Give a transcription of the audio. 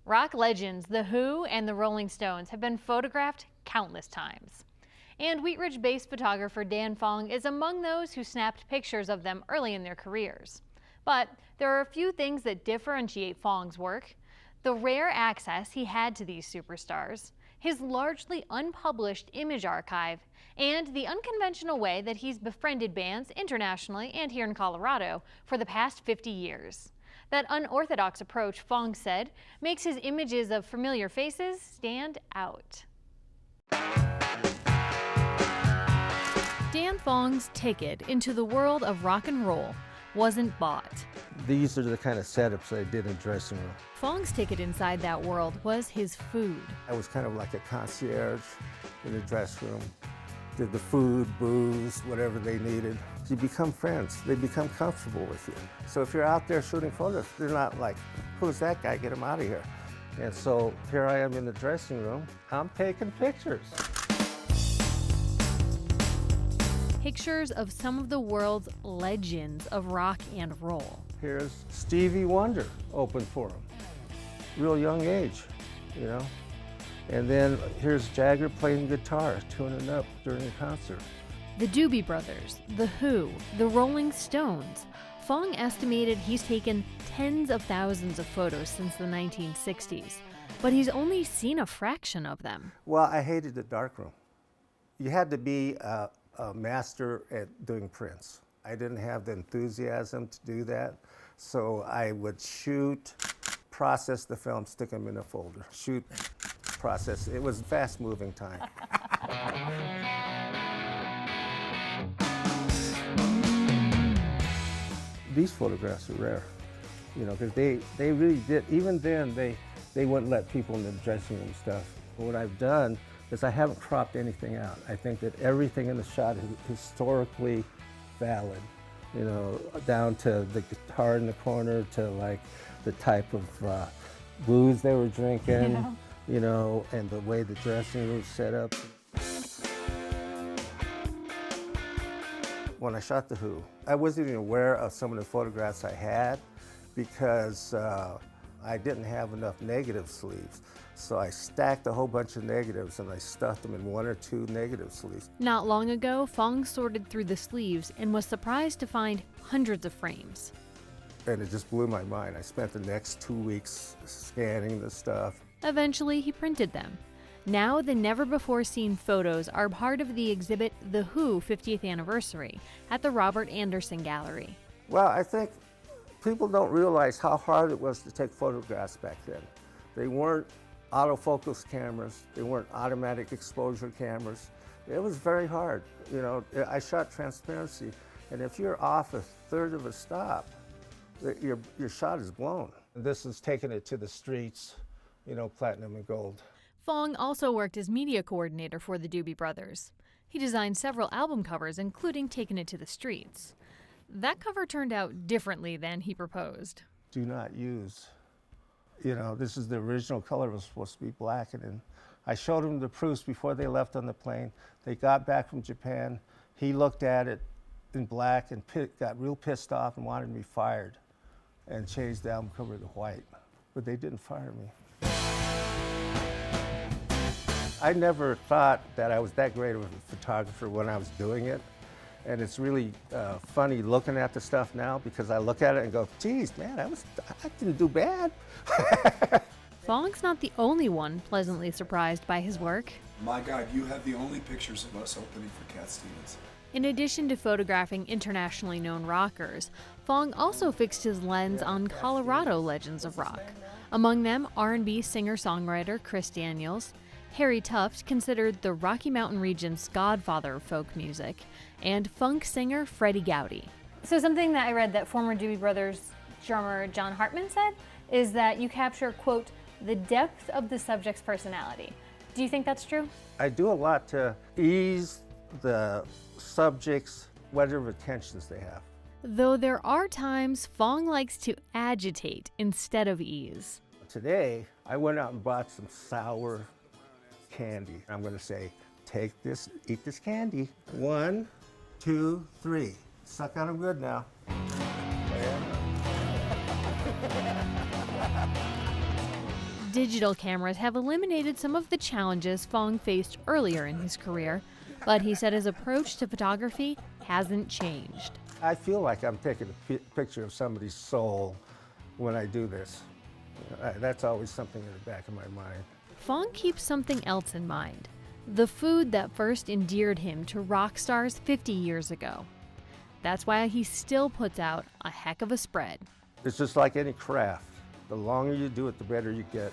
Rock legends The Who and the Rolling Stones have been photographed countless times. And Wheat Ridge-based photographer Dan Fong is among those who snapped pictures of them early in their careers. But there are a few things that differentiate Fong's work: the rare access he had to these superstars, his largely unpublished image archive, and the unconventional way that he's befriended bands internationally and here in Colorado for the past 50 years. That unorthodox approach, Fong said, makes his images of familiar faces stand out. Dan Fong's ticket into the world of rock and roll wasn't bought. These are the kind of setups I did in dressing room. Fong's ticket inside that world was his food. I was kind of like a concierge in the dress room. Did the food, booze, whatever they needed. You become friends. They become comfortable with you. So if you're out there shooting photos, they're not like, who's that guy? Get him out of here. And so here I am in the dressing room. I'm taking pictures. Pictures of some of the world's legends of rock and roll. Here's Stevie Wonder open for him. Real young age, you know. And then here's Jagger playing guitar, tuning up during a concert. The Doobie Brothers, The Who, the Rolling Stones. Fong estimated he's taken tens of thousands of photos since the 1960s, but he's only seen a fraction of them. Well, I hated the darkroom. You had to be a master at doing prints. I didn't have the enthusiasm to do that, so I would shoot, process the film, stick them in a folder. Shoot, process. It was fast-moving time. These photographs are rare, you know, because they really did. Even then, they wouldn't let people in the dressing room stuff. But what I've done is I haven't cropped anything out. I think that everything in the shot is historically valid, you know, down to the guitar in the corner, to like the type of booze they were drinking, yeah, you know, and the way the dressing room was set up. When I shot The Who, I wasn't even aware of some of the photographs I had because I didn't have enough negative sleeves. So I stacked a whole bunch of negatives and I stuffed them in 1 or 2 negative sleeves. Not long ago, Fong sorted through the sleeves and was surprised to find hundreds of frames. And it just blew my mind. I spent the next 2 weeks scanning the stuff. Eventually, he printed them. Now, the never-before-seen photos are part of the exhibit The Who 50th Anniversary at the Robert Anderson Gallery. Well, I think people don't realize how hard it was to take photographs back then. They weren't autofocus cameras. They weren't automatic exposure cameras. It was very hard. You know, I shot transparency, and if you're off a third of a stop, your shot is blown. This is taking it to the streets, you know, platinum and gold. Fong also worked as media coordinator for the Doobie Brothers. He designed several album covers, including Taking It to the Streets. That cover turned out differently than he proposed. Do not use, you know, this is the original color. It was supposed to be black. And then I showed him the proofs before they left on the plane. They got back from Japan. He looked at it in black and got real pissed off and wanted me fired and changed the album cover to white. But they didn't fire me. I never thought that I was that great of a photographer when I was doing it. And it's really funny looking at the stuff now because I look at it and go, geez, man, I didn't do bad. Fong's not the only one pleasantly surprised by his work. My God, you have the only pictures of us opening for Cat Stevens. In addition to photographing internationally known rockers, Fong also fixed his lens on Colorado legends of rock. Among them, R&B singer-songwriter Chris Daniels, Harry Tufts, considered the Rocky Mountain region's godfather of folk music, and funk singer Freddie Gowdy. So something that I read that former Doobie Brothers drummer John Hartman said is that you capture, quote, the depth of the subject's personality. Do you think that's true? I do a lot to ease the subjects, whatever tensions they have. Though there are times Fong likes to agitate instead of ease. Today, I went out and bought some sour candy. I'm going to say, take this, eat this candy. 1, 2, 3. Suck on them good now. Digital cameras have eliminated some of the challenges Fong faced earlier in his career, but he said his approach to photography hasn't changed. I feel like I'm taking a picture of somebody's soul when I do this. That's always something in the back of my mind. Fong keeps something else in mind: the food that first endeared him to rock stars 50 years ago. That's why he still puts out a heck of a spread. It's just like any craft. The longer you do it, the better you get.